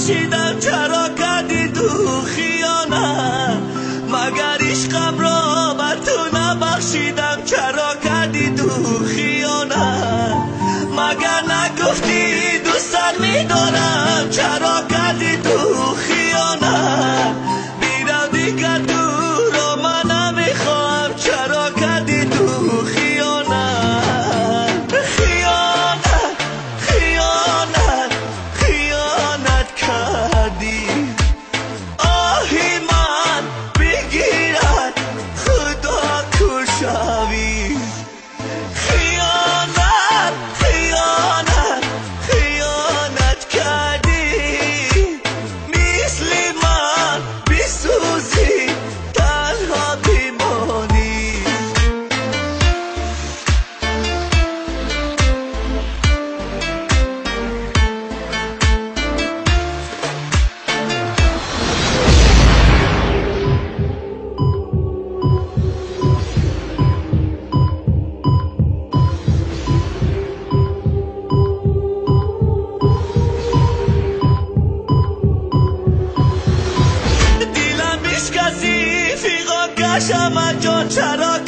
نبخشیدم چرا کردی تو خیانت؟ مگر عشقم را بر تو نبخشیدم چرا کردی تو خیانت؟ مگر نگفتی دوستت میدارم چرا کردی تو خیانت؟ میرم دیگر تو را من نمیخواهم چرا کردی تو خیانت؟ خیانت خیانت خیانت کردی. آهی من بگیرد خدا کشاوی. خیانت خیانت خیانت کردی. مثل من بسوزی تنها بمانی. دلم میشکسی فیغا کشم جان چرا